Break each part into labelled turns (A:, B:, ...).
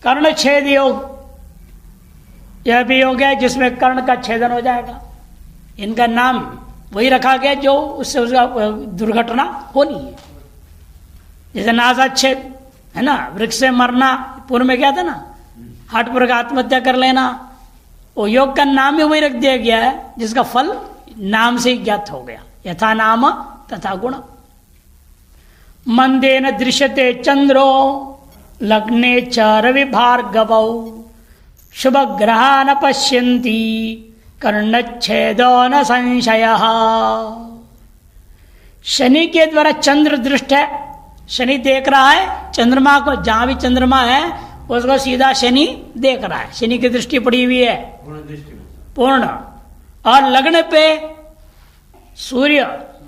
A: कर्ण छेद योग, यह भी योग है जिसमें कर्ण का छेदन हो जाएगा। इनका नाम वही रखा गया जो उससे उसका दुर्घटना होनी है। जैसे नासाच्छेद है ना, वृक्ष से मरना, पूर्व में क्या था ना, हाटपुर का आत्महत्या कर लेना, वो योग का नाम ही वही रख दिया गया है जिसका फल नाम से ही ज्ञात हो गया। यथा नाम तथा गुण। मंदेन दृश्यते चंद्रो लग्ने च रवि भार्गवौ शुभ ग्रहा न पश्यन्ति कर्णच्छेदो न संशय। शनि के द्वारा चंद्र दृष्ट है, शनि देख रहा है चंद्रमा को, जहां भी चंद्रमा है उसको सीधा शनि देख रहा है, शनि की दृष्टि पड़ी हुई है पूर्ण। और लग्न पे सूर्य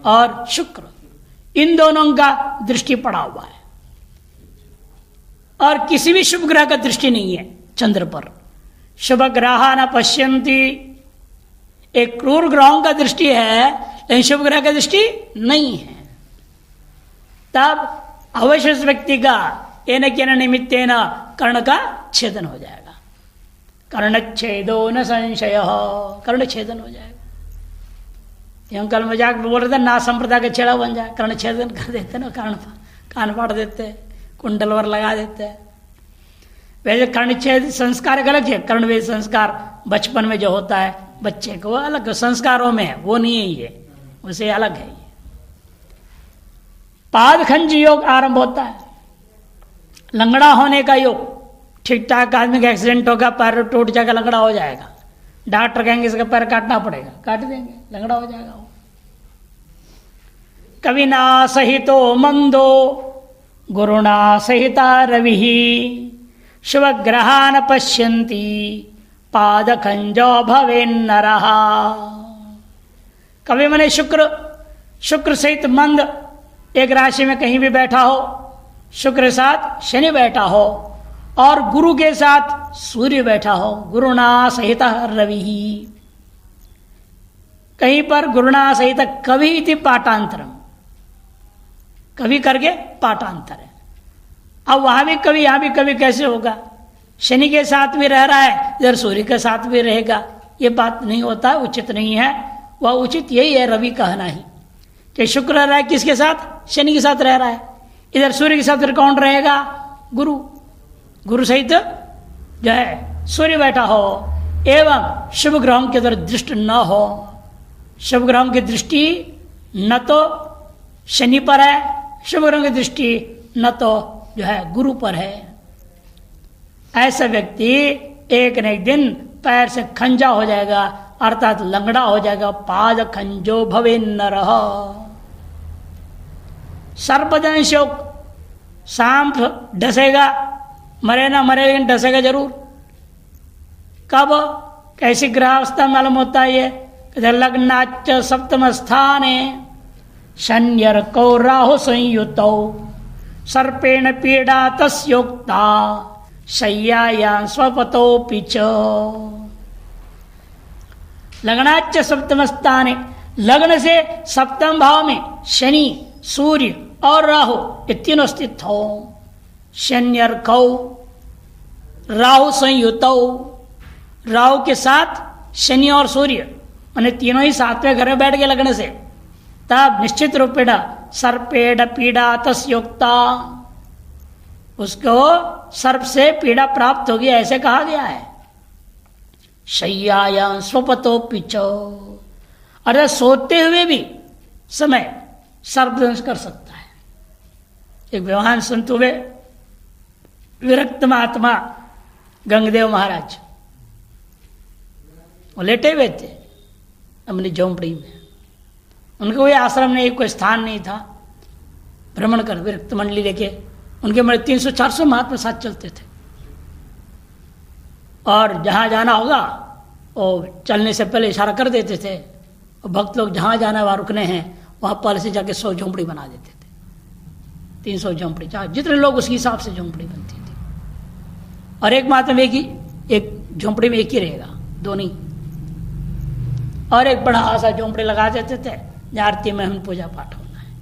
A: और शुक्र, इन दोनों का दृष्टि पड़ा हुआ है। और किसी भी शुभ ग्रह का दृष्टि नहीं है चंद्र पर। शुभ ग्रहा न पश्यन्ति, एक क्रूर ग्रहों का दृष्टि है लेकिन शुभ ग्रह का दृष्टि नहीं है। तब अवश्य उस व्यक्ति का एन केन निमित्तेन कर्ण का छेदन हो जाएगा। कर्णच्छेदो न संशय, कर्ण छेदन हो जाएगा। हम कल मजाक में बोल रहे थे ना, संप्रदाय का छेड़ा बन जाए, कर्ण छेदन कर देते ना, कान फाड़ देते, कुंडल वर लगा देते। वैसे कर्णच्छेद संस्कार का अलग है, कर्णवेद संस्कार बचपन में जो होता है बच्चे को, वो अलग संस्कारों में है, वो नहीं है ये, उसे अलग है। पादखंज योग आरंभ होता है, लंगड़ा होने का योग। ठीक ठाक आदमी का एक्सीडेंट होगा, पैर टूट जाएगा, लंगड़ा हो जाएगा, डॉक्टर कहेंगे इसका पैर काटना पड़ेगा, काट देंगे, लंगड़ा हो जाएगा वो। कविना सहितो मंदो गुरुणा सहिता रवि शुभ ग्रहा न पश्यन्ति पादखंजो भवेन्नरः। कवि मने शुक्र, शुक्र सहित मंद एक राशि में कहीं भी बैठा हो, शुक्र के साथ शनि बैठा हो और गुरु के साथ सूर्य बैठा हो, गुरुणा सहित रवि। कहीं पर गुरुणा सहित कवि इति पाठांतरम, कवि करके पाठांतर है। अब वहां भी कवि यहां भी कवि कैसे होगा? शनि के साथ भी रह रहा है, इधर सूर्य के साथ भी रहेगा, ये बात नहीं होता, उचित नहीं है। वह उचित यही है रवि कहना ही कि शुक्र रह रहा है किसके साथ? शनि के साथ रह रहा है। इधर सूर्य के साथ फिर कौन रहेगा? गुरु, गुरु सहित जो है सूर्य बैठा हो, एवं शुभ ग्रहों के उधर दृष्टि न हो। शुभ ग्रहों की दृष्टि न तो शनि पर है, शुभ ग्रहों की दृष्टि न तो जो है गुरु पर है। ऐसा व्यक्ति एक न एक दिन पैर से खंजा हो जाएगा, अर्थात लंगड़ा हो जाएगा। पाद खंजो भवे नरः। सर्पदंश योग, सांप डसेगा, मरे ना मरे लेकिन डसेगा जरूर। कब, कैसी ग्रहावस्था मालूम होता है ये? लग्नाच सप्तम स्थाने शन्यर्कौ राहु संयुतौ सर्पेण पीड़ा तस्योक्ता शय्यायां स्वपतोऽपि च। लग्नाच सप्तम स्थाने, लग्न से सप्तम भाव में शनि, सूर्य और राहु ये तीनों स्थित हो। शन्यर्कौ राहु संयुतौ, राहु के साथ शनि और सूर्य, माने तीनों ही सातवें घर में बैठ गए लग्न से, तब निश्चित रूपेण सर्पेण पीड़ा तस्योक्ता, उसको सर्प से पीड़ा प्राप्त होगी ऐसे कहा गया है। शय्यायां स्वपतोऽपि च, अरे सोते हुए भी समय सर्पदंश कर सकता है। एक विद्वान संत हुए, विरक्त महात्मा गंगदेव महाराज, वो लेटे हुए थे अपनी झोंपड़ी में। उनके कोई आश्रम नहीं, कोई स्थान नहीं था, भ्रमण कर विरक्त मंडली लेके उनके मेरे 300-400 महात्मा साथ चलते थे। और जहां जाना होगा वो चलने से पहले इशारा कर देते थे, और भक्त लोग जहां जाना है वहां रुकने हैं, वहां पहले से जाके 100 झोंपड़ी बना देते थे। 300 झोंपड़ी, चाहे जितने लोग उसके हिसाब से झोंपड़ी बनती थी। और एक महात्मा एक झोंपड़ी में एक ही रहेगा, दो नहीं। और एक बड़ा सा झोंपड़ी लगा देते थे, आरती में हम पूजा पाठ होना है,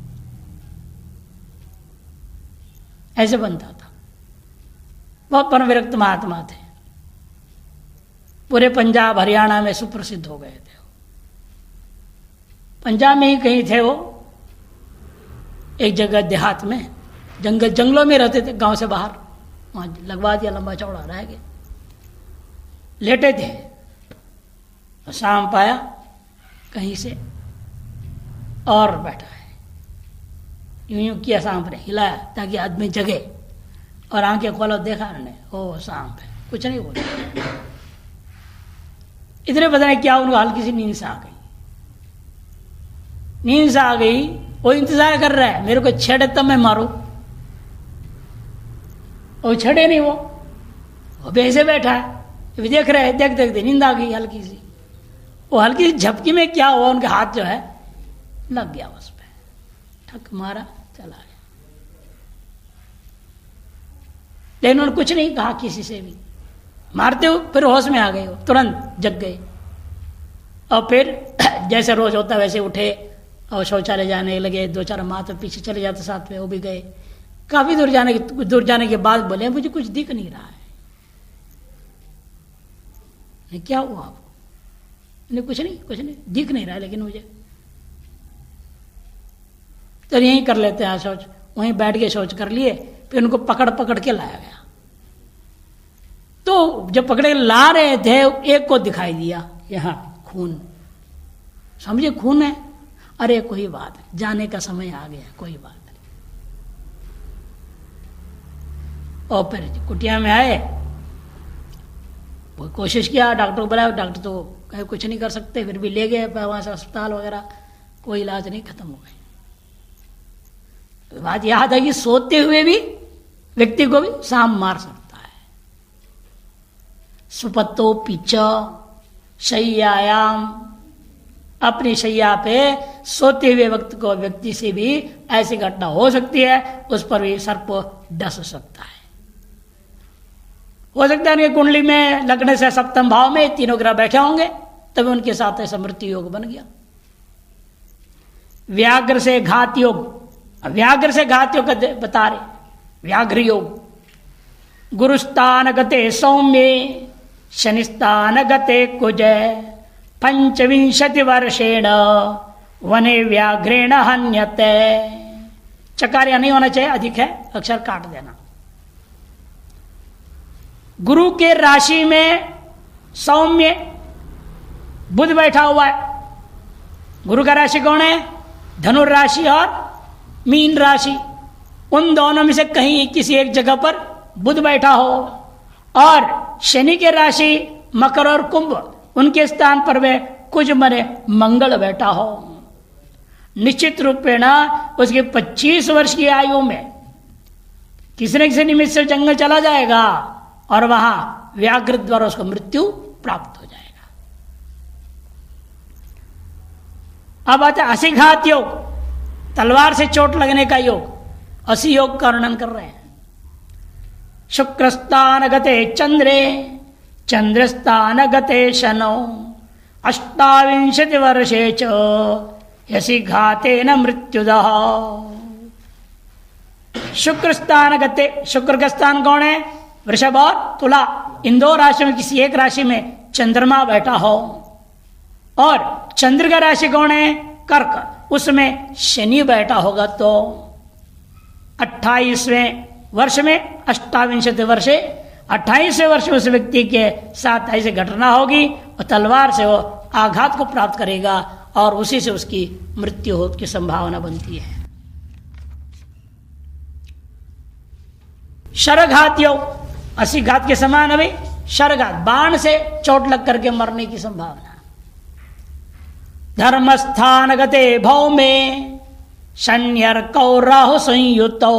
A: ऐसे बनता था। बहुत परम विरक्त महात्मा थे, पूरे पंजाब हरियाणा में सुप्रसिद्ध हो गए थे। पंजाब में ही कहीं थे वो, एक जगह देहात में, जंगलों में रहते थे, गांव से बाहर, वहां लगवा दिया, लंबा चौड़ा रह गए, लेटे थे। शाम पाया कहीं से और बैठा है, यूं यूं किया, सांप ने हिलाया ताकि आदमी जगे, और आंखें खोलो, देखा उन्होंने, ओ सांप है, कुछ नहीं बोला। इतने पता नहीं क्या उनको हल्की सी नींद से आ गई, नींद से आ गई। वो इंतजार कर रहा है, मेरे को छेड़े तब मैं मारू, वो छेड़े नहीं, वो वैसे बैठा है, भी देख रहे हैं, देखते नींद आ गई हल्की सी। वो हल्की सी झपकी में क्या हुआ, उनके हाथ जो है लग गया उस पे, ठक मारा, चला गया। लेकिन उन्होंने कुछ नहीं कहा किसी से भी, मारते हुए फिर होश में आ गए, वो तुरंत जग गए। और फिर जैसे रोज होता वैसे उठे और शौचालय जाने लगे। 2-4 माह तो पीछे चले जाते साथ में, वो भी गए। काफी दूर जाने के बाद बोले, मुझे कुछ दिख नहीं रहा है। क्या हुआ आपको? कुछ नहीं दिख नहीं रहा है, लेकिन मुझे तो यहीं कर लेते हैं शौच। वहीं बैठ के शौच कर लिए, फिर उनको पकड़ के लाया गया। तो जब पकड़े ला रहे थे, एक को दिखाई दिया यहां खून, समझे खून है, अरे कोई बात नहीं, जाने का समय आ गया, कोई बात नहीं। और फिर कुटिया में आए, वो कोशिश किया, डॉक्टर को बुलाया, डॉक्टर तो कहे कुछ नहीं कर सकते, फिर भी ले गए वहां से अस्पताल वगैरह, कोई इलाज नहीं, खत्म हो गए। बात याद है कि सोते हुए भी व्यक्ति को भी सांप मार सकता है। सुपत्तो पीछा शय्यायाम, अपनी शैया पे सोते हुए व्यक्ति से भी ऐसी घटना हो सकती है, उस पर भी सर्प डस सकता है। हो सकता है उनकी कुंडली में लगने से सप्तम भाव में 3 ग्रह बैठे होंगे, तभी उनके साथ ऐसा मृत्यु योग बन गया। व्याघ्र से घात योग, व्याघ्र से घात योग बता रहे, व्याघ्र योग। गुरुस्तान गते सौम्ये शनिस्तान गते कुजय 25 वर्षेण वने व्याघ्रेण हन्यते। चकार्य नहीं होना चाहिए, अधिक है, अक्षर काट देना। गुरु के राशि में सौम्य बुध बैठा हुआ है। गुरु का राशि कौन है? धनु राशि और मीन राशि। उन दोनों में से कहीं किसी एक जगह पर बुध बैठा हो, और शनि के राशि मकर और कुंभ, उनके स्थान पर वे कुछ मने मंगल बैठा हो। निश्चित रूपेण उसके 25 वर्ष की आयु में किसी न किसी निमित्त से जंगल चला जाएगा, और वहां व्याघ्र द्वारा उसको मृत्यु प्राप्त हो जाएगा। अब आता है असिघात योग, तलवार से चोट लगने का योग। असी योग का वर्णन कर रहे हैं। शुक्रस्तान गते चंद्रे चंद्रस्तान गते शनो 28 वर्षे च यसी घाते न मृत्युदः। शुक्र स्थान गते, शुक्र का स्थान कौन है? वृषभ और तुला। इन 2 राशि में किसी एक राशि में चंद्रमा बैठा हो, और चंद्र का राशि कौन है? कर्क, उसमें शनि बैठा होगा, तो 28वें वर्ष में 28 वर्षे 28वें वर्ष में उस व्यक्ति के साथ ऐसी घटना होगी, और तलवार से वो आघात को प्राप्त करेगा, और उसी से उसकी मृत्यु हो की संभावना बनती है। शरघात योग, असिघात के समान अभी शरघात, बाण से चोट लग करके मरने की संभावना। धर्मस्थान गते भौमे शन्यर्कौ राहु संयुतौ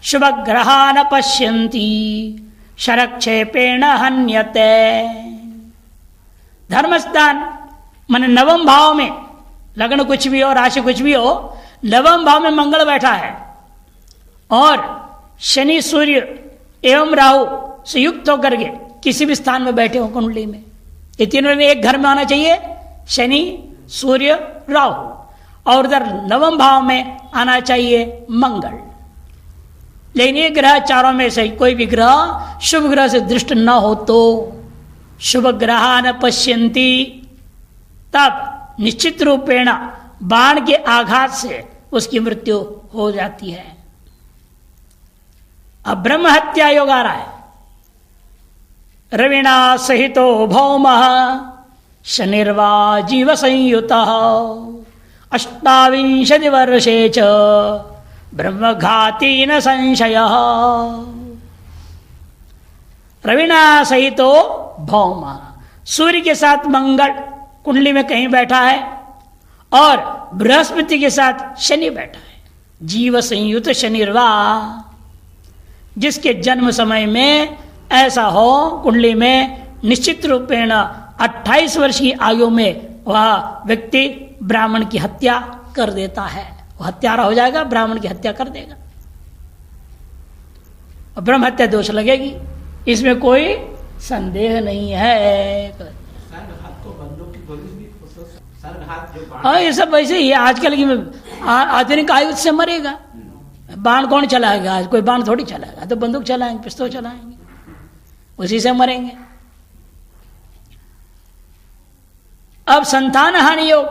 A: शुभ ग्रहा न पश्यन्ति शरक्षेपेण हन्यते। धर्मस्थान माने नवम भाव में, लग्न कुछ भी हो, राशि कुछ भी हो, नवम भाव में मंगल बैठा है, और शनि सूर्य एवं राहु से युक्त होकर के किसी भी स्थान में बैठे हो कुंडली में, ये तीनों ने एक घर में आना चाहिए, शनि सूर्य राहु, और उधर नवम भाव में आना चाहिए मंगल। लेकिन ये ग्रह चारों में से कोई भी ग्रह शुभ ग्रह से दृष्ट न हो तो शुभ ग्रह न पश्यन्ति, तब निश्चित रूपेण बाण के आघात से उसकी मृत्यु हो जाती है। अब ब्रह्म हत्या योग आ रहा है। रविणा सहितो भौमः शनिर्वा जीव संयुत 28 वर्षे च ब्रह्मघाती न संशय। रविणा सहितो भौम, सूर्य के साथ मंगल कुंडली में कहीं बैठा है और बृहस्पति के साथ शनि बैठा है। जीव संयुत शनिर्वा, जिसके जन्म समय में ऐसा हो कुंडली में निश्चित रूपेण 28 वर्ष की आयु में वह व्यक्ति ब्राह्मण की हत्या कर देता है, वह हत्यारा हो जाएगा, ब्राह्मण की हत्या कर देगा और ब्रह्म हत्या दोष लगेगी, इसमें कोई संदेह नहीं है। हाँ, ये सब वैसे ही आजकल की आधुनिक आयुध से मरेगा। बाण कौन चलाएगा? आज कोई बाण थोड़ी चलाएगा, तो बंदूक चलाएंगे, पिस्तौल चलाएंगे, उसी से मरेंगे। अब संतान हानि योग,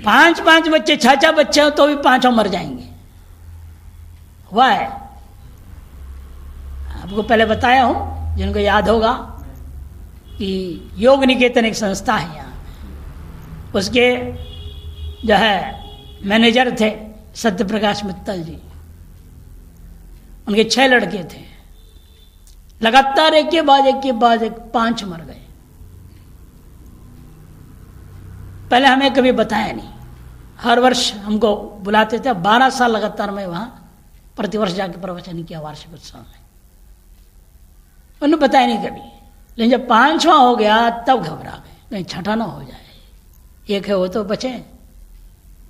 A: 5 बच्चे 6 बच्चे हो तो भी 5 मर जाएंगे। हुआ है, आपको पहले बताया हूं, जिनको याद होगा कि योग निकेतन एक संस्था है यहाँ, उसके जो है मैनेजर थे सत्य प्रकाश मित्तल जी। उनके 6 लड़के थे, लगातार एक के बाद एक 5 मर गए। पहले हमें कभी बताया नहीं, हर वर्ष हमको बुलाते थे। 12 साल लगातार मैं वहां प्रतिवर्ष जाके प्रवचन किया वार्षिक उत्सव में, उन्होंने बताया नहीं कभी। लेकिन जब 5वां हो गया तब घबरा गए, कहीं छठा ना हो जाए, एक है वो तो बचे।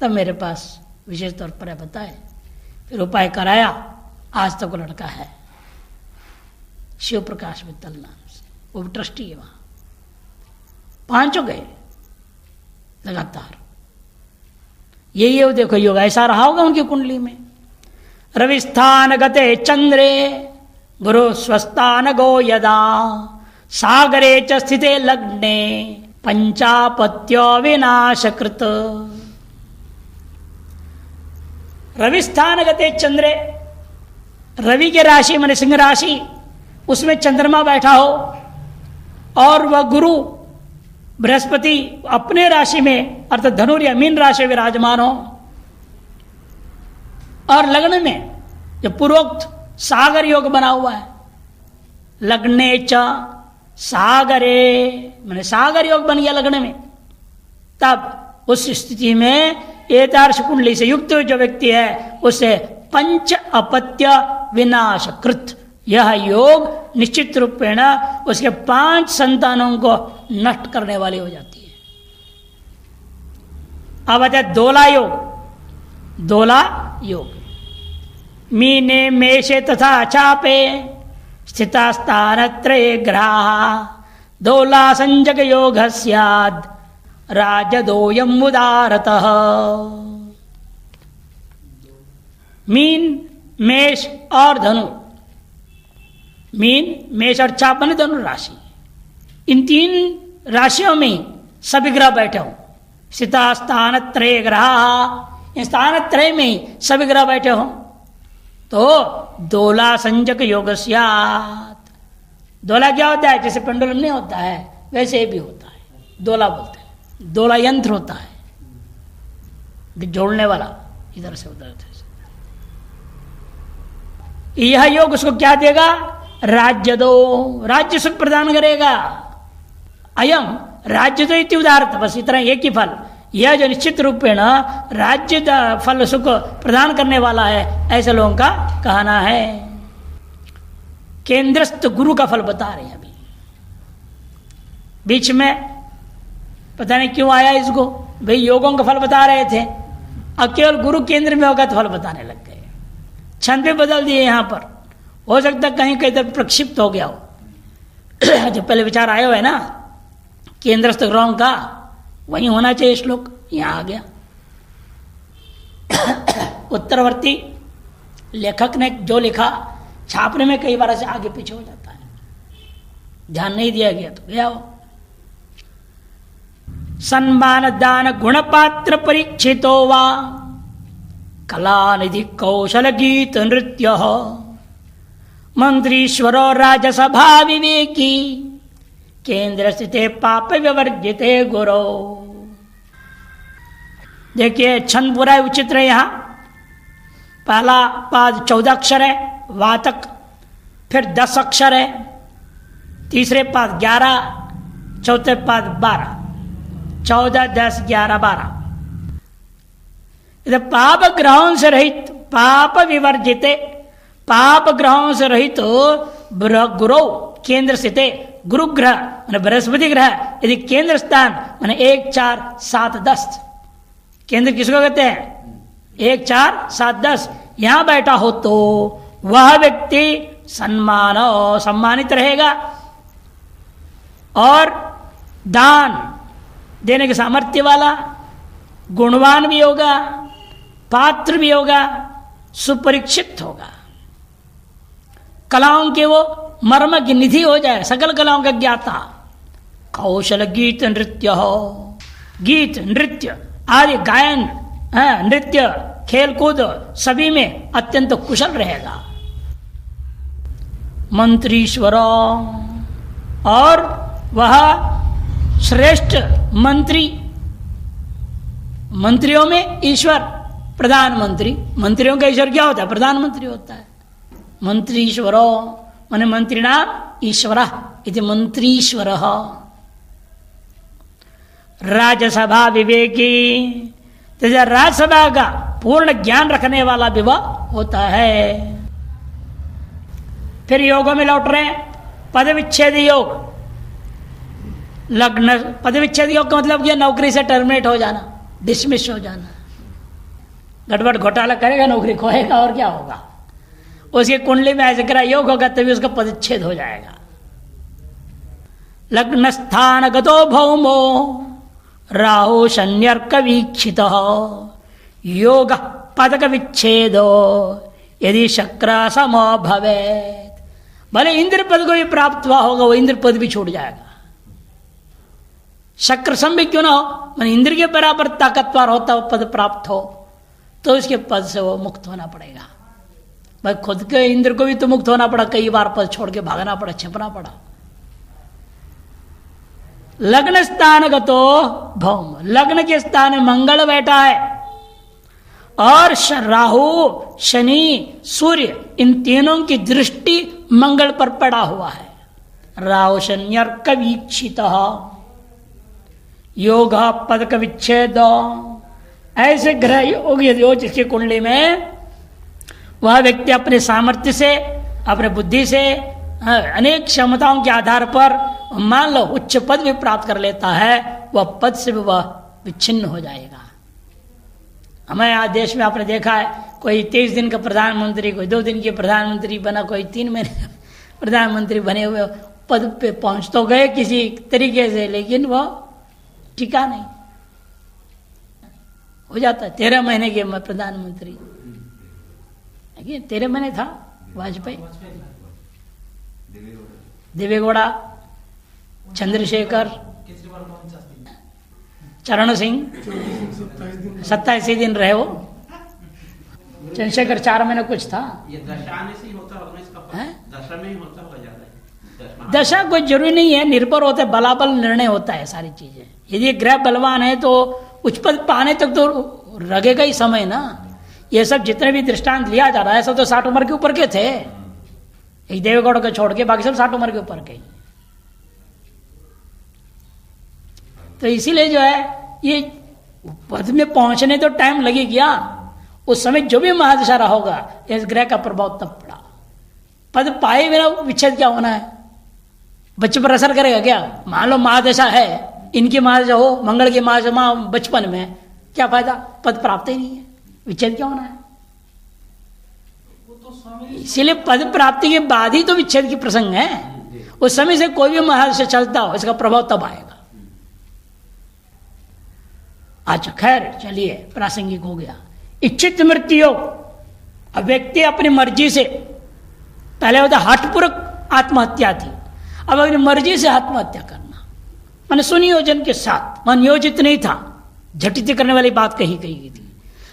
A: तब मेरे पास विशेष तौर पर बताए, फिर उपाय कराया। आज तक वो लड़का है शिव प्रकाश मित्तल नाम से, वो ट्रस्टी है वहां। 5 हो गए लगातार। ये देखो योग ऐसा रहा होगा उनकी कुंडली में। रविस्थान गते चंद्रे गुरु स्वस्थान गो यदा सागरे च स्थिते लग्ने पंचापत्यो विनाशकृत। रविस्थान गते चंद्रे, रवि के राशि माने सिंह राशि, उसमें चंद्रमा बैठा हो और वह गुरु बृहस्पति अपने राशि में अर्थात धनु या मीन राशि में विराजमान हो और लग्न में जो पूर्वोक्त सागर योग बना हुआ है, लग्ने च सागरे माने सागर योग बन गया लग्न में, तब उस स्थिति में एतादृश कुंडली से युक्त जो व्यक्ति है उसे पंच अपत्य विनाशकृत, यह योग निश्चित रूपेण उसके 5 संतानों को नष्ट करने वाली हो जाती है। अब आता है दोला योग। दोला योग मीने मेषे तथा चापे स्थिता स्थानत्रये ग्रहा दोला संजग योग स्याद् राजदोयम उदारतः। मीन, मेष और धनु, मीन, मेष और चाप बने धनु राशि, इन 3 राशियों में सभी ग्रह बैठे हो। स्थिता स्थान त्रय ग्रह, इन स्थान त्रय में सभी ग्रह बैठे हो तो दोला संजक योग स्यात्। दोला क्या होता है? जैसे पेंडुलम नहीं होता है वैसे भी होता है, दोला बोलते हैं। दोला यंत्र होता है जोड़ने वाला, इधर से उधर से। यह योग उसको क्या देगा? राज्य दो, राज्य सुख प्रदान करेगा। अयम राज्य दो इति उदाहरण, बस इतना एक ही फल, यह जो निश्चित रूपेण राज्य फल सुख प्रदान करने वाला है, ऐसे लोगों का कहना है। केंद्रस्थ गुरु का फल बता रहे हैं अभी। बीच में पता नहीं क्यों आया इसको, भाई योगों का फल बता रहे थे, अब केवल गुरु केंद्र में होगा तो फल बताने लग गए, छंद पे बदल दिए। यहां पर हो सकता कहीं कहीं तक प्रक्षिप्त हो गया हो जो पहले विचार आया हुआ है ना केंद्रस्थ ग्रहों का, वही होना चाहिए श्लोक, यहां आ गया। उत्तरवर्ती लेखक ने जो लिखा छापने में कई बार से आगे पीछे हो जाता है, ध्यान नहीं दिया गया तो गया हो। सम्मान दान गुण पात्र परीक्षितो वा कला निधि कौशल गीत नृत्य मंत्रीश्वर राजसभा विवेकी केंद्र स्थिते पाप विवर्जिते गुरो। देखिए छंद पूरा उचित है। यहां पहला पाद 14 अक्षर है वातक, फिर 10 अक्षर है, तीसरे पाद 11, चौथे पाद 12, 14, 10, 11, 12। इधर पाप ग्रहों से रहित पाप विवर्जिते, पाप ग्रहों से रहित गुरु केंद्र स्थित गुरु ग्रह माने बृहस्पति ग्रह यदि केंद्र स्थान माने 1, 4, 7, 10 केंद्र किसको कहते हैं? 1, 4, 7, 10 यहां बैठा हो तो वह व्यक्ति सम्मानित रहेगा और दान देने के सामर्थ्य वाला, गुणवान भी होगा, पात्र भी होगा, सुपरीक्षित होगा, कलाओं के वो मर्म की निधि हो जाए, सकल कलाओं का ज्ञाता, कौशल गीत नृत्य हो, गीत नृत्य आदि गायन नृत्य खेल कूद सभी में अत्यंत कुशल रहेगा। मंत्रीश्वर और वह श्रेष्ठ मंत्री, मंत्रियों में ईश्वर प्रधानमंत्री, मंत्रियों का ईश्वर क्या होता है? प्रधानमंत्री होता है। मंत्रीश्वरो माने मंत्रिणाम ईश्वर इति मंत्रीश्वर। राज्यसभा विवेकी तो राज्यसभा का पूर्ण ज्ञान रखने वाला भी वह होता है। फिर योगों में लौट रहे हैं, पद विच्छेद योग, लग्न पद विच्छेद योग का मतलब क्या? नौकरी से टर्मिनेट हो जाना, डिसमिस हो जाना, गड़बड़ घोटाला करेगा नौकरी खोएगा और क्या होगा। उसकी कुंडली में ऐसे करा योग होगा तभी उसका पदच्छेद हो जाएगा। लग्न स्थान गतो भौमो राहु शन्यर्क वीक्षित योग पदक विच्छेदो यदि शक्र सम भवेत। भले इंद्र पद को भी प्राप्त हुआ होगा वो इंद्र पद भी छूट जाएगा। शक्र सम भी क्यों ना हो, मैंने इंद्र के बराबर ताकतवर होता वो पद प्राप्त हो तो उसके पद से वो मुक्त होना पड़ेगा। भाई खुद के इंद्र को भी तो मुक्त होना पड़ा, कई बार पद छोड़ के भागना पड़ा, छिपना पड़ा। लग्न स्थान गतो भौम, लग्न के स्थान में मंगल बैठा है और राहु शनि सूर्य इन तीनों की दृष्टि मंगल पर पड़ा हुआ है। राहु शन्यर्क वीक्षित योग पदक विच्छेद, ऐसे ग्रह योग यदि हो जिसकी कुंडली में वह व्यक्ति अपने सामर्थ्य से अपने बुद्धि से अनेक क्षमताओं के आधार पर मान लो उच्च पद भी प्राप्त कर लेता है, वह पद से भी वह विच्छिन्न हो जाएगा। हमारे यहाँ देश में आपने देखा है कोई 23 दिन का प्रधानमंत्री, कोई 2 दिन के प्रधानमंत्री बना, कोई 3 महीने प्रधानमंत्री बने हुए पद पे पहुंच तो गए किसी तरीके से, लेकिन वह टिका नहीं, हो जाता है 13 महीने के प्रधानमंत्री। 13 महीने था वाजपेयी, देवेगौड़ा, चंद्रशेखर, चरण सिंह 27 दिन रहे वो। चंद्रशेखर 4 महीने कुछ था। दशा कोई जरूरी नहीं है, निर्भर होता है, बलाबल निर्णय होता है सारी चीजें। यदि ग्रह बलवान है तो उच्च पद पाने तक तो लगेगा ही समय ना। ये सब जितने भी दृष्टांत लिया जा रहा है सब तो 60 उम्र के ऊपर के थे, एक देवेगौड़ को छोड़ के बाकी सब 60 उम्र के ऊपर के। तो इसीलिए जो है ये पद में पहुंचने तो टाइम लगेगा, उस समय जो भी महादशा रहा होगा इस ग्रह का प्रभाव तब पड़ा। पद पाए बिना विच्छेद क्या होना है? बच्चे पर असर करेगा क्या? मान लो महादशा है, इनकी महादशा हो, मंगल की महादशा बचपन में, क्या फायदा? पद प्राप्त ही नहीं है, विच्छेद क्या होना है? इसीलिए पद प्राप्ति के बाद ही तो विच्छेद की प्रसंग है। उस समय से कोई भी महादशा चलता हो इसका प्रभाव तब आएगा। अच्छा खैर चलिए, प्रासंगिक हो गया। इच्छित मृत्यु अब व्यक्ति अपनी मर्जी से, पहले होता हठपूर्वक आत्महत्या थी, अब अपनी मर्जी से आत्महत्या करना, मैंने सुनियोजन के साथ, मन योजित नहीं था, झटित करने वाली बात कही गई थी।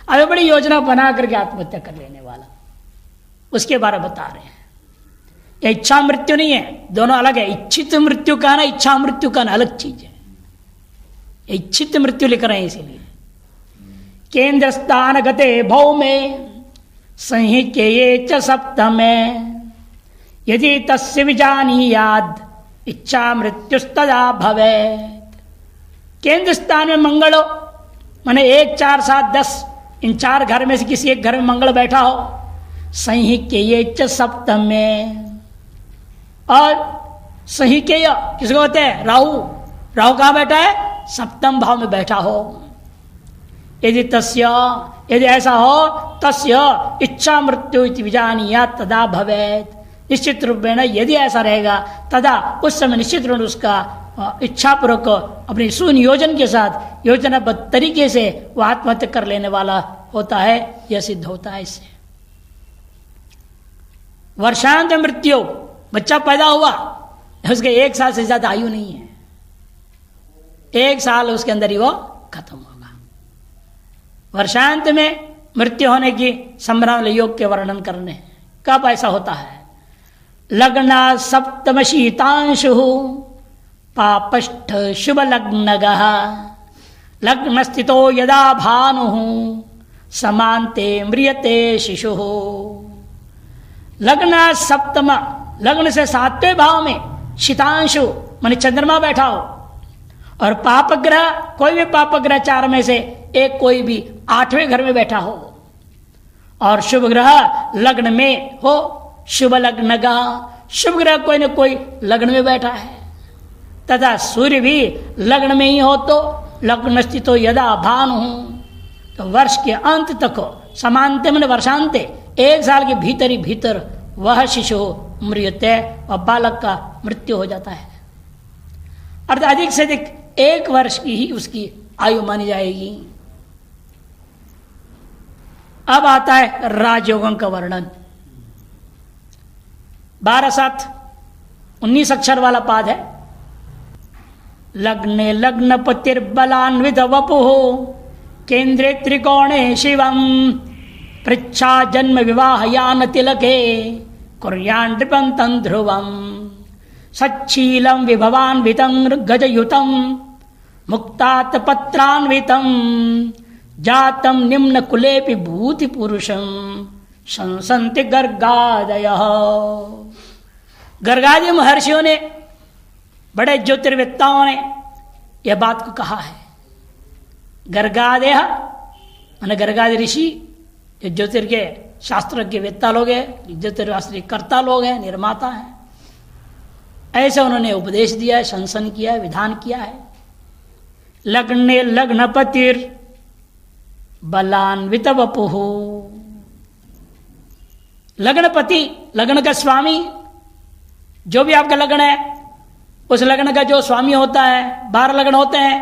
A: अब बड़ी योजना बना करके आत्महत्या कर लेने वाला, उसके बारे में बता रहे हैं। यह इच्छा मृत्यु नहीं है, दोनों अलग है। इच्छित मृत्यु का ना इच्छा मृत्यु का ना अलग चीज है। इच्छित मृत्यु लिख रहे हैं इसीलिए। केंद्र स्थान गते भौमे संहिके च सप्तमे यदि तस्य विजानीयाद इच्छा मृत्युस्तदा भवेत्। केंद्र स्थान में मंगल हो, माने 1, 4, 7, 10 इन 4 घर में से किसी एक घर में मंगल बैठा हो, संहिके च सप्तमे, और संहिकेय किसको होते हैं? राहु। राहु कहाँ बैठा है? सप्तम भाव में बैठा हो। यदि तस्य, यदि ऐसा हो, तस्य इच्छा मृत्यु इति विजानीयात् तदा भवेत्। निश्चित रूप में यदि ऐसा रहेगा तदा उस समय निश्चित रूप उसका इच्छापूर्वक अपनी सुनियोजन के साथ योजनाबद्ध तरीके से वह आत्महत्या कर लेने वाला होता है। यह सिद्ध होता है इससे। वर्षांत मृत्यु, बच्चा पैदा हुआ, उसके 1 साल से ज्यादा आयु नहीं है, 1 साल उसके अंदर ही वो खत्म होगा। वर्षांत में मृत्यु होने की संभावना योग के वर्णन करने। कब ऐसा होता है? लग्ना सप्तम शीतांशु पापष्ठ शुभ लग्नगः लग्न स्थितो यदा भानु समान्ते म्रियते शिशुः। लग्न सप्तम, लग्न से 7वें भाव में शीतांशु माने चंद्रमा बैठा हो, और पापग्रह, कोई भी पापग्रह 4 में से एक कोई भी 8वें घर में बैठा हो, और शुभ ग्रह लग्न में हो, शुभ लग्न का शुभ ग्रह कोई न कोई लग्न में बैठा है, तथा सूर्य भी लग्न में ही हो तो लग्न स्थितो यदा भानु, तो वर्ष के अंत तक हो, समांते मन वर्षांते 1 साल के भीतर ही भीतर वह शिशु मृत्यते, और बालक का मृत्यु हो जाता है। अर्थात अधिक से अधिक 1 वर्ष की ही उसकी आयु मानी जाएगी। अब आता है राजयोगों का वर्णन। 12, 7, 19 अक्षर वाला पाद है। लग्ने लग्न पतिर्बलान्वित वपुः केंद्रे त्रिकोणे शिवम पृच्छा जन्म विवाह यान तिलके कुर्यान् नृपं ध्रुवम सच्छीलं विभवान्वितं गजयुतं मुक्तात् पत्रान्वितं जातं निम्न कुलेपि भूति पुरुषं संसन्ति गर्गादयः। गर्गादि महर्षियों ने, बड़े ज्योतिर्वेत्ताओं ने यह बात को कहा है। गर्गादय माने गर्गादि ऋषि, जो ज्योतिर के शास्त्र के वेत्ता लोग हैं, ज्योतिर्शास्त्री कर्ता लोग हैं, निर्माता हैं, ऐसे उन्होंने उपदेश दिया है, शंसन किया है, विधान किया है। लग्ने लग्नपतिर बलान्वित वपुः, लग्नपति, लग्न का स्वामी, जो भी आपका लग्न है उस लग्न का जो स्वामी होता है, 12 लग्न होते हैं,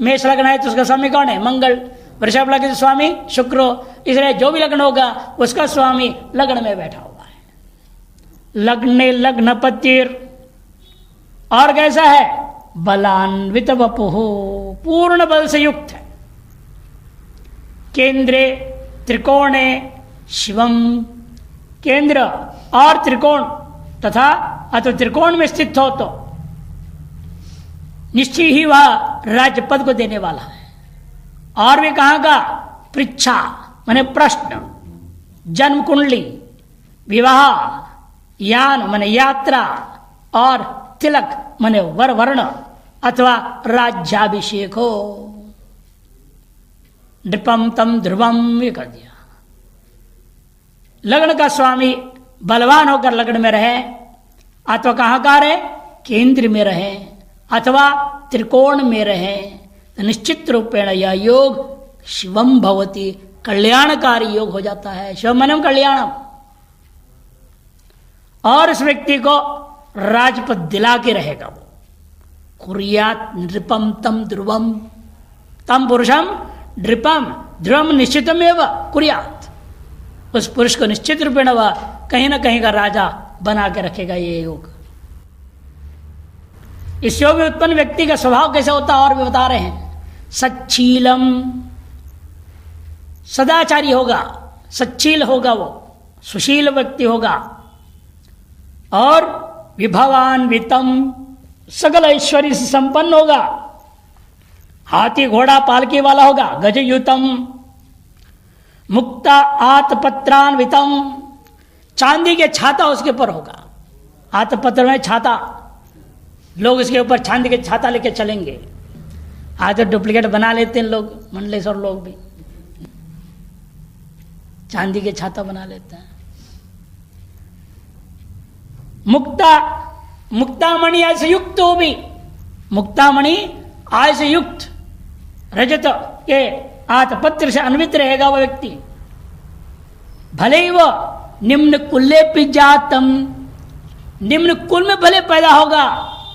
A: मेष लग्न है तो उसका स्वामी कौन है? मंगल। वृषभ लग्न का स्वामी शुक्र, इसलिए जो भी लग्न होगा उसका स्वामी लग्न में बैठा हुआ है। लग्ने लग्नपतिर, और कैसा है? बलान्वित वपुः, पूर्ण बल से युक्त है। केंद्रे त्रिकोणे शिवम, केंद्र और त्रिकोण तथा अथवा त्रिकोण में स्थित हो तो निश्चय ही वह राज्य पद को देने वाला है। और भी कहां का? पृच्छा माने प्रश्न, जन्म कुंडली, विवाह, यान माने यात्रा, और तिलक माने वर वर्ण अथवा राज्याभिषेक हो। नृपम तम ध्रुवम, ये कर दिया। लग्न का स्वामी बलवान होकर लग्न में रहे, अथवा कहां का रहे? केंद्र में रहे अथवा त्रिकोण में रहे, तो निश्चित रूपेण यह योग शिवम भवति, कल्याणकारी योग हो जाता है। शिवमनम कल्याणम, और इस व्यक्ति को राजपद दिला के रहेगा वो। कुर्यात नृपम तम ध्रुवम, तम पुरुषम नृपम ध्रुवम निश्चितमेव कुर्यात, उस पुरुष को निश्चित रूपेण वह कहीं ना कहीं का राजा बना के रखेगा ये योग। इस योग में उत्पन्न व्यक्ति का स्वभाव कैसे होता है और भी बता रहे हैं। सच्चीलम, सदाचारी होगा, सच्चील होगा, वो सुशील व्यक्ति होगा। और विभवान्वितम, सकल ऐश्वर्य से संपन्न होगा। हाथी घोड़ा पालकी वाला होगा। गजयुतम, मुक्ता आतपत्रान्वितम, चांदी के छाता उसके ऊपर होगा। आतपत्र में छाता, लोग इसके ऊपर चांदी के छाता लेके चलेंगे। आज तो डुप्लीकेट बना लेते हैं लोग, मंडलेश्वर लोग भी चांदी के छाता बना लेते हैं। मुक्तामणि आय से युक्त हो भी, मुक्तामणि आय से युक्त, रजत के आतपत्र से अन्वित रहेगा वह व्यक्ति। भले ही वह निम्न कुल्ले पिजातम, निम्न कुल में भले पैदा होगा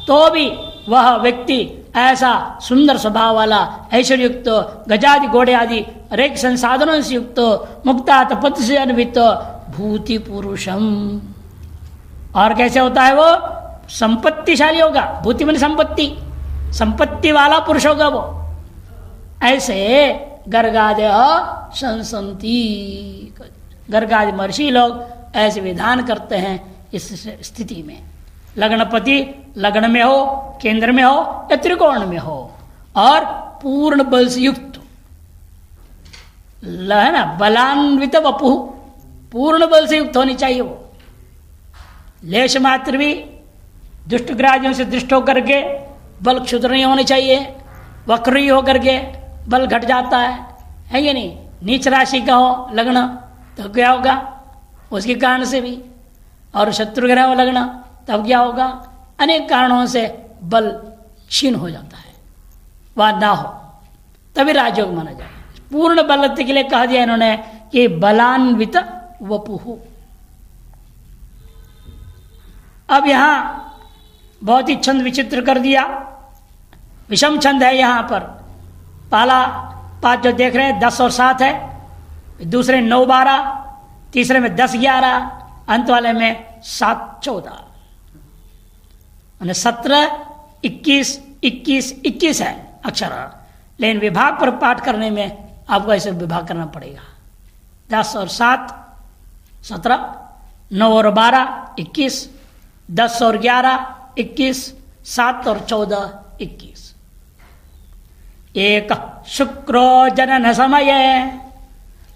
A: तो भी वह व्यक्ति ऐसा सुंदर स्वभाव वाला, ऐश्वर्य युक्त, गजादि घोड़े आदि अनेक संसाधनों से युक्त, मुक्तातपत्र से अन्वित भूति पुरुषम। और कैसे होता है वो? संपत्तिशाली होगा। भूति मन संपत्ति, संपत्ति वाला पुरुष होगा वो। ऐसे गर्गादय संसंति, गर्गादि महर्षि लोग ऐसे विधान करते हैं इस स्थिति में। लग्नपति लग्न में हो, केंद्र में हो या त्रिकोण में हो, और पूर्ण बल से युक्त है ना, बलान्वित वपु, पूर्ण बल से युक्त होनी चाहिए वो। लेश मात्र भी दुष्ट ग्राहियों से दृष्ट होकर के बल क्षुद्र नहीं होने चाहिए। वक्री होकर के बल घट जाता है कि नहीं? नीच राशि का हो लग्न तो क्या होगा उसके कारण से भी, और शत्रु ग्रह हो लग्न तब क्या होगा? अनेक कारणों से बल क्षीण हो जाता है, वह ना हो तभी राजयोग माना जाए। पूर्ण बलत्व के लिए कह दिया इन्होंने कि बलान्वित वपुहु। अब यहां बहुत ही छंद विचित्र कर दिया, विषम छंद है यहां पर। पहला पांच जो देख रहे हैं 10 और 7 है, दूसरे 9 12, तीसरे में 10 11, अंत वाले में 7 14, 17 21 21 21 है अक्षर। लेकिन विभाग पर पाठ करने में आपको ऐसे विभाग करना पड़ेगा। 10 और 7 17, 9 और 12 21, 10 और 11 21, 7 और 14 21। एक शुक्रो जनन समय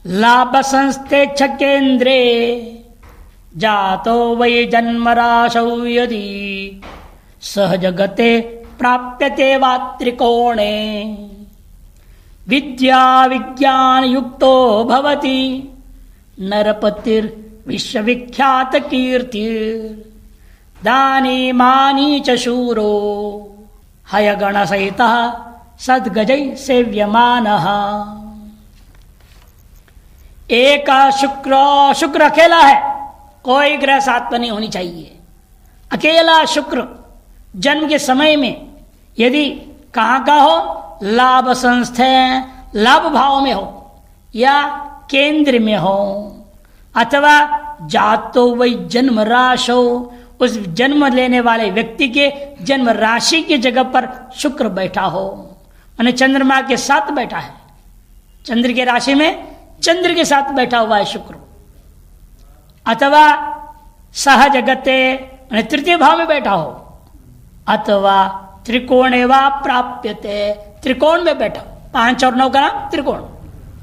A: लाभ संस्थे केंद्रे जातो वै जन्मराशौ यदि सहजगते प्राप्यते वा त्रिकोणे विद्या विज्ञान युक्तो भवति नरपतिर विश्वविख्यात कीर्तिर दानी मानी च शूरो हयगण सहितः सद्गजै सेव्यमानः। एक शुक्र अकेला है, कोई ग्रह साथ में नहीं होनी चाहिए। अकेला शुक्र जन्म के समय में यदि कहाँ का हो, लाभ संस्थे लाभ भाव में हो या केंद्र में हो, अथवा जातो वही जन्म राशि हो, उस जन्म लेने वाले व्यक्ति के जन्म राशि की जगह पर शुक्र बैठा हो, माने चंद्रमा के साथ बैठा है, चंद्र के राशि में चंद्र के साथ बैठा हुआ है शुक्र। अथवा सहजगते तृतीय भाव में बैठा हो, अथवा त्रिकोणे वा प्राप्यते, त्रिकोण में बैठा। 5 और 9 का नाम त्रिकोण,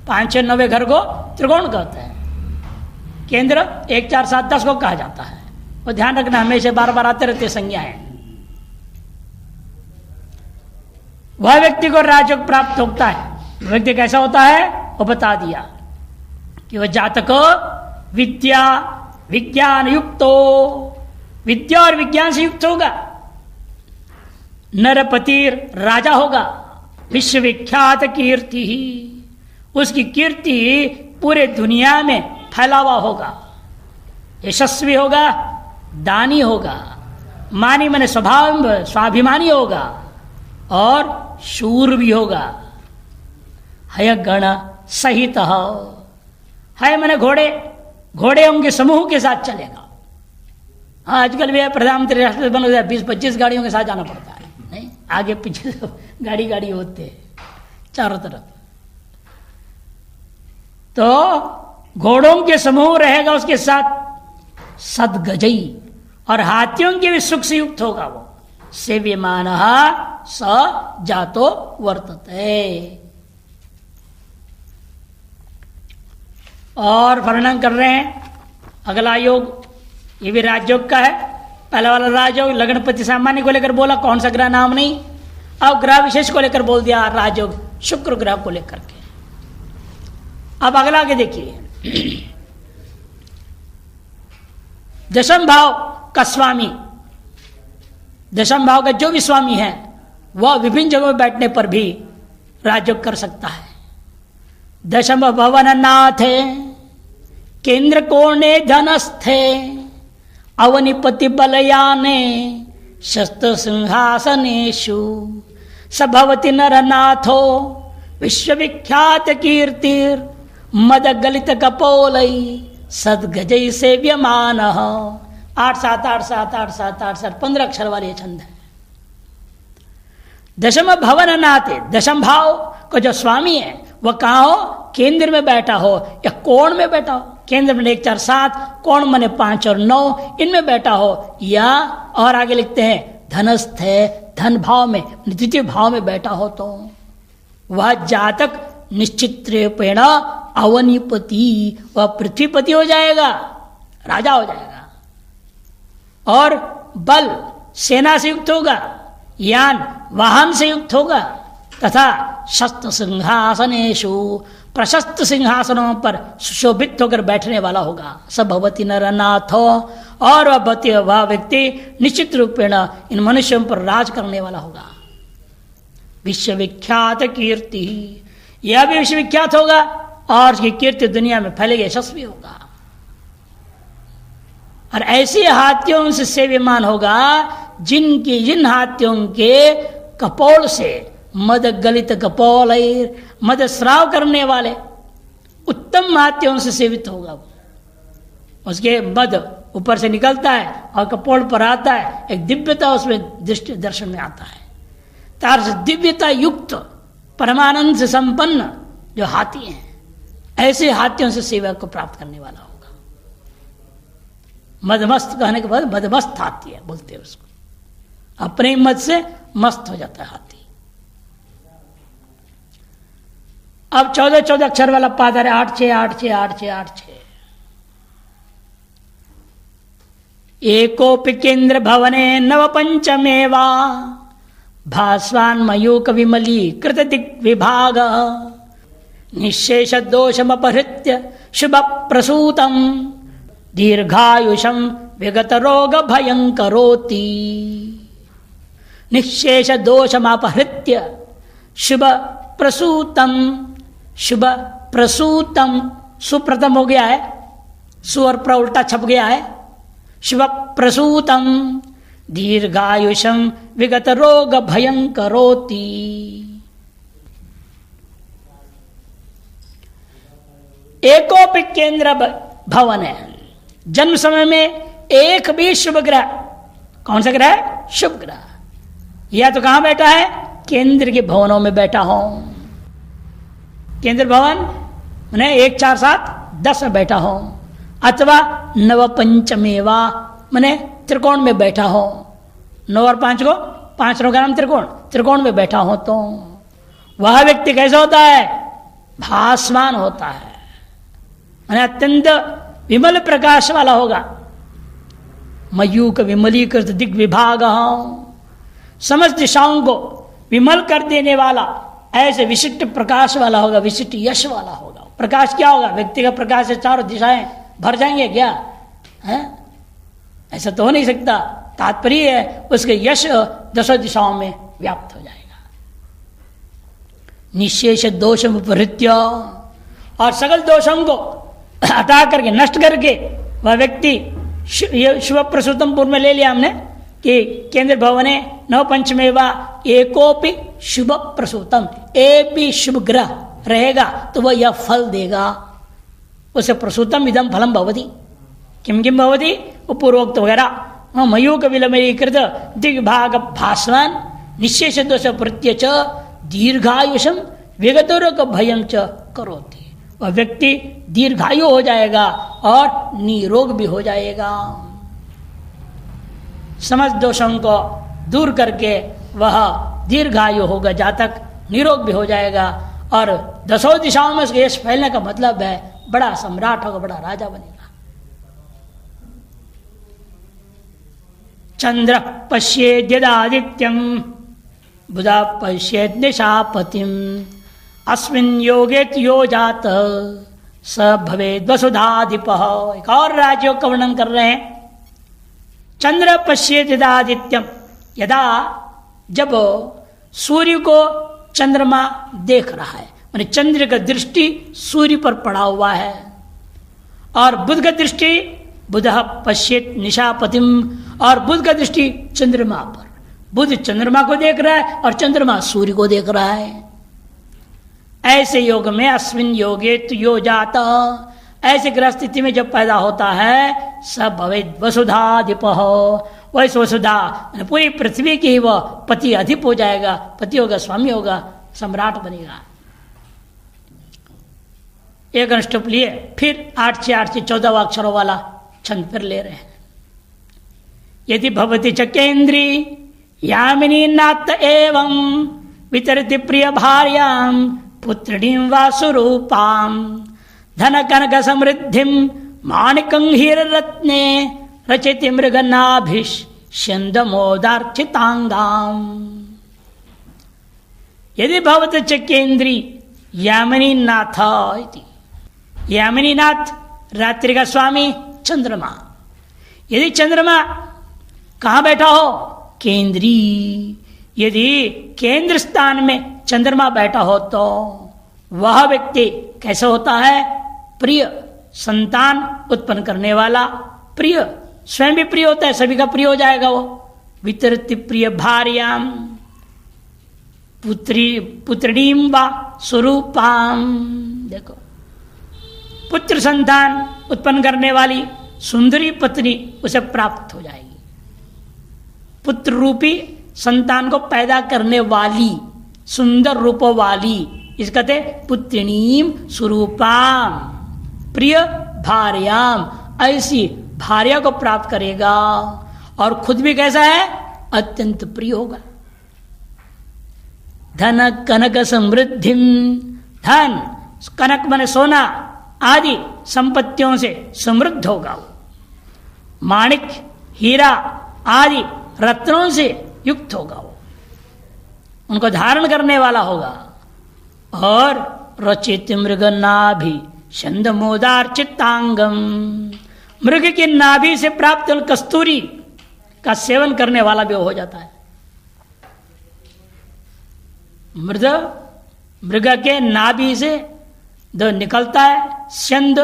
A: 5 और 9 घर को त्रिकोण कहते हैं। केंद्र 1 4 7 10 को कहा जाता है। और ध्यान रखना, हमेशा बार बार आते रहते संज्ञाएं। वह व्यक्ति को राजयोग प्राप्त होता है। व्यक्ति कैसा होता है वो बता दिया कि वह जातक विद्या विज्ञान युक्त हो, विद्या और विज्ञान से युक्त होगा। नरपतिर राजा होगा, विश्वविख्यात कीर्ति ही, उसकी कीर्ति पूरे दुनिया में फैला हुआ होगा। यशस्वी होगा, दानी होगा, मानी मने स्वभाव स्वाभिमानी होगा, और शूर भी होगा। हय गण सहित, है मने घोड़े घोड़े उनके समूह के साथ चलेगा। हाँ, आजकल भी प्रधानमंत्री राष्ट्रपति बन गया, 20-25 गाड़ियों के साथ जाना पड़ता है, नहीं आगे पीछे सब गाड़ी होते हैं चारों तरफ। तो घोड़ों के समूह रहेगा उसके साथ, सदगजई, और हाथियों के भी सुख से युक्त होगा वो। सेव्यमान स जातो वर्तते। और वर्णन कर रहे हैं अगला योग, ये भी राजयोग का है। पहला वाला राजयोग लग्नपति सामान्य को लेकर बोला, कौन सा ग्रह नाम नहीं। अब ग्रह विशेष को लेकर बोल दिया राजयोग, शुक्र ग्रह को लेकर के। अब अगला आगे देखिए, दशम भाव का स्वामी, दशम भाव का जो भी स्वामी है वह विभिन्न जगहों में बैठने पर भी राजयोग कर सकता है। दशम भवन नाथे केंद्र कोणे धनस्थे अवनिपति बलयाने शस्त्र सिंहासनेशु सभवति नरनाथो विश्वविख्यात कीर्तिर मद गलित कपोलई सदगजय सेव्यमान। 8-7 8-7 8-7 8-7 15 अक्षर वाले छंद है। दशम भवन नाते, दशम भाव को जो स्वामी है वह कहाँ हो, केंद्र में बैठा हो या कोण में बैठा हो। केंद्र में 1 4 7, कोण मने 5 और 9, इनमें बैठा हो, या और आगे लिखते हैं धनस्थ है, धन भाव में द्वितीय भाव में बैठा हो, तो वह जातक निश्चित रूपेण अवनिपति, वह पृथ्वीपति हो जाएगा, राजा हो जाएगा। और बल सेना से युक्त होगा, यान वाहन से युक्त होगा, तथा शस्त्र सिंहासनेशु प्रशस्त सिंहासनों पर सुशोभित होकर बैठने वाला होगा। सब भवती नरनाथ, और वह व्यक्ति निश्चित रूपेण इन मनुष्यों पर राज करने वाला होगा। विश्वविख्यात कीर्ति, यह भी विश्वविख्यात होगा और उसकी कीर्ति दुनिया में फैलेगी, यशस्वी होगा। और ऐसे हाथियों से सेव्यमान होगा जिन हाथियों के कपोल से मद गलित कपोल, मद स्राव करने वाले उत्तम हाथियों से सेवित होगा। उसके मद ऊपर से निकलता है और कपोल पर आता है, एक दिव्यता उसमें दृष्टि दर्शन में आता है। तार से दिव्यता युक्त परमानंद से संपन्न जो हाथी हैं, ऐसे हाथियों से सेवा को प्राप्त करने वाला होगा। मदमस्त कहने के बाद मदमस्त हाथी है बोलते हैं उसको, अपने मद से मस्त हो जाता है हाथी। अब 14 अक्षर वाला पाद है, 8 6 8 6 8 6 8 6। एकोपि केंद्र भवने नव पंचमेवा भास्वान मयूक विमली कृत दिग्विभाग निशेष दोषमपहृत्य शुभ प्रसूतम दीर्घायुषम विगत रोग भयंकरोति। निशेष दोषमपहृत्य शुभ प्रसूतम, शुभ प्रसूतम, सुप्रथम हो गया है, सु और प्र उल्टा छप गया है। शुभ प्रसूतम दीर्घायुषम विगत रोग भयंकरोति। एकोपि केंद्र भवन है, जन्म समय में एक भी शुभ ग्रह, कौन सा ग्रह है, शुभ ग्रह, या तो कहां बैठा है, केंद्र के भवनों में बैठा हो। केंद्र भवन मैंने 1 4 7 10 में बैठा हो, अथवा नव पंचमेवा मैंने त्रिकोण में बैठा हो। 9 और 5 को 5 का नाम त्रिकोण, त्रिकोण में बैठा हो तो वह व्यक्ति कैसा होता है, भासमान होता है, अत्यंत विमल प्रकाश वाला होगा। मयूक विमलीकृत दिग्विभाग, समस्त दिशाओं को विमल कर देने वाला, ऐसे विशिष्ट प्रकाश वाला होगा, विशिष्ट यश वाला होगा। प्रकाश क्या होगा, व्यक्ति का प्रकाश से चारों दिशाएं भर जाएंगे क्या है? ऐसा तो हो नहीं सकता। तात्पर्य है उसके यश 10 दिशाओं में व्याप्त हो जाएगा। निशेष दोषम उपहृत्य, और सकल दोषों को हटा करके नष्ट करके वह व्यक्ति, शुभ प्रसूतम पूर्व में ले लिया हमने कि केंद्र भवने नव पंचमेवा एकोपि शुभ प्रसूतम, एक भी शुभ ग्रह रहेगा तो वह यह फल देगा। उसे प्रसूतम इदम फलम भवति। किम किम भवति? पूर्वोक्त वगैरह मयूक विलमरीकृत दिग्भाग भास्वान निशेष दोष प्रत्यच दीर्घायुषम विगतोरक भयम च करोति। वह व्यक्ति दीर्घायु हो जाएगा और निरोग भी हो जाएगा। समस्त दोषों को दूर करके वह दीर्घायु होगा, जातक निरोग भी हो जाएगा और दसों दिशाओं में यश फैलने का मतलब है बड़ा सम्राट होगा, बड़ा राजा बनेगा। चंद्र पश्येद यदादित्यम बुधा पश्येद निशापतिम अस्मिन् योगे यो जात स भवेद वसुधाधिपः। एक और राज्यों का वर्णन कर रहे हैं। चंद्र पश्येद यदादित्यम, यदा जब सूर्य को चंद्रमा देख रहा है, माने चंद्र का दृष्टि सूर्य पर पड़ा हुआ है और बुध का दृष्टि बुध पश्येत निशापतिम, और बुध का दृष्टि चंद्रमा पर। बुध चंद्रमा को देख रहा है और चंद्रमा सूर्य को देख रहा है। ऐसे योग में अस्मिन योगे तो यो जाता, ऐसे ग्रह स्थिति में जब पैदा होता है सब भवेद वसुधाधिप, वैसे वसुधा पूरी पृथ्वी की वह पति अधिप हो जाएगा, पति होगा, स्वामी होगा, सम्राट बनेगा। एक अनुष्टुप लिए, फिर 8 से 14 अक्षरों वाला छंद फिर ले रहे हैं। यदि भवति च केन्द्री यामिनी नात एवं वितरति प्रिय भार्यां पुत्रीं वा सुरूपां धन कनक समृद्धिं माणिकं हीररत्ने रचयति मृगनाभिष्यन्दमोदार्चितांगां। यदि भवति च केन्द्री यामिनी नाथ इति, यामिनी नाथ रात्रि का स्वामी चंद्रमा। यदि चंद्रमा कहाँ बैठा हो? केंद्री। यदि केंद्र स्थान में चंद्रमा बैठा हो तो वह व्यक्ति कैसे होता है? प्रिय, संतान उत्पन्न करने वाला, प्रिय, स्वयं भी प्रिय होता है, सभी का प्रिय हो जाएगा वो। वितरति प्रिय भार्याम पुत्रीं वा स्वरूपाम। देखो, पुत्र संतान उत्पन्न करने वाली सुंदरी पत्नी उसे प्राप्त हो जाएगी। पुत्र रूपी संतान को पैदा करने वाली, सुंदर रूपों वाली, इस कहते पुत्रिणीम स्वरूपाम, प्रिय भार्याम, ऐसी भार्या को प्राप्त करेगा और खुद भी कैसा है? अत्यंत प्रिय होगा। धन कनक समृद्धिम, धन कनक माने सोना आदि संपत्तियों से समृद्ध होगा वो। माणिक, हीरा आदि रत्नों से युक्त होगा वो, उनको धारण करने वाला होगा। और रचित मृग नाभि छंद मोदार्चितांगम, मृग की नाभि से प्राप्त कस्तूरी का सेवन करने वाला भी हो जाता है। मृग के नाभि से जो निकलता है छंद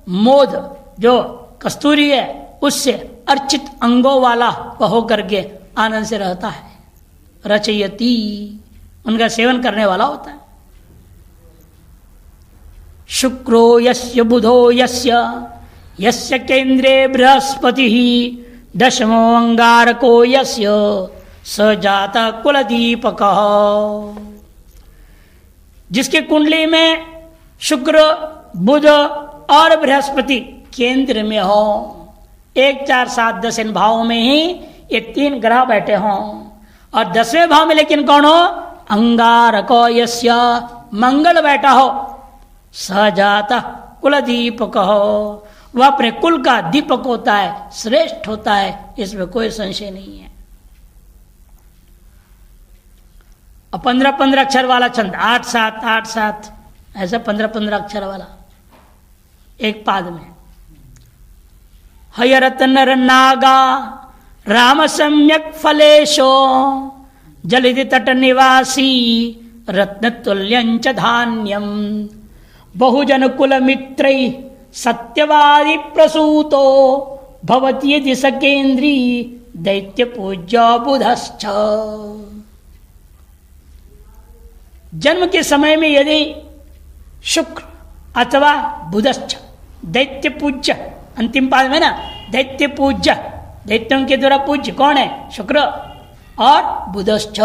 A: मोद, जो कस्तूरी है, उससे अर्चित अंगों वाला वह होकर के आनंद से रहता है। रचयति, उनका सेवन करने वाला होता है। शुक्रो यस्य बुधो यस्य यस्य केंद्रे बृहस्पति दशमो अंगारको यस्य स जाता कुलदीपक। जिसके कुंडली में शुक्र, बुध और बृहस्पति केंद्र में हो, 1, 4, 7, 10 इन भावों में ही ये 3 ग्रह बैठे हों, और 10वें भाव में लेकिन कौन हो? अंगारको यस्य, मंगल बैठा हो। सजाता कुल दीपक हो, वह अपने कुल का दीपक होता है, श्रेष्ठ होता है, इसमें कोई संशय नहीं है। 15-15 अक्षर वाला छंद, 8-7, 8-7, ऐसा 15-15 अक्षर वाला एक पाद में। हयरत नर नागा राम सम्यक फलेशो जलिधि तट निवासी रत्न तुल्यंच धान्यम बहुजन कुल मित्रै सत्यवादी प्रसूतो भवति यदि सकेंद्री दैत्य पूज्य बुधश्च। जन्म के समय में यदि शुक्र अथवा बुधश्च दैत्य पूज्य, अंतिम पाद में ना, दैत्य पूज्य, दैत्यों के द्वारा पूज्य कौन है? शुक्र और बुधश्च,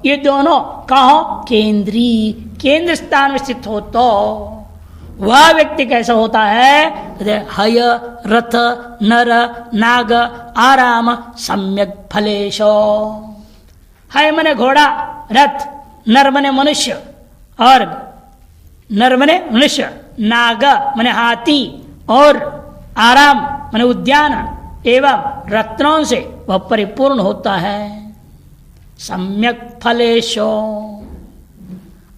A: ये दोनों कहो केंद्रीय, केंद्र स्थान में स्थित हो तो वह व्यक्ति कैसा होता है? हय रथ नर नाग आराम सम्यक फलेशो। हय मने घोड़ा, रथ, नर मने मनुष्य, और नर मने मनुष्य, नाग मने हाथी, और आराम मने उद्यान, एवं रत्नों से वह परिपूर्ण होता है। सम्यक फलेशो,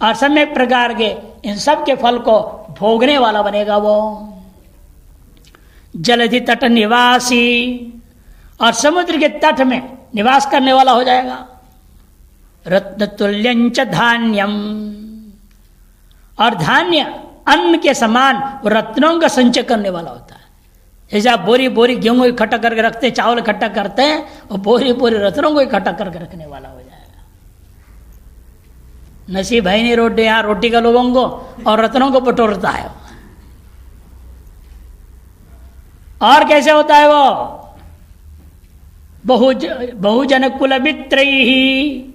A: और सम्यक प्रकार के इन सब के फल को भोगने वाला बनेगा वो। जलधि तट निवासी, और समुद्र के तट में निवास करने वाला हो जाएगा। रत्न तुल्यंच धान्यम, और धान्य अन्न के समान रत्नों का संचय करने वाला होता है। जैसे आप बोरी बोरी गेहूं इकट्ठा करके रखते हैं, चावल इकट्ठा करते हैं, और बोरी बोरी रत्नों को इकट्ठा करके रखने वाला हो जाएगा। नसीब है नहीं रोटी, यहाँ रोटी का लोगों को, और रत्नों को बटोरता है। और कैसे होता है वो? बहुजन कुल मित्रैहि,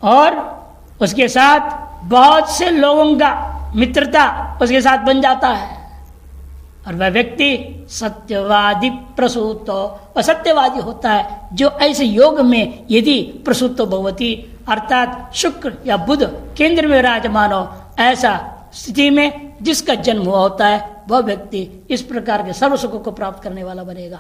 A: और उसके साथ बहुत से लोगों का मित्रता उसके साथ बन जाता है। और वह व्यक्ति सत्यवादी प्रसूत, और सत्यवादी होता है जो ऐसे योग में यदि प्रसूत भगवती, अर्थात शुक्र या बुध केंद्र में विराजमान हो, ऐसा स्थिति में जिसका जन्म हुआ होता है, वह व्यक्ति इस प्रकार के सर्व सुखों को प्राप्त करने वाला बनेगा।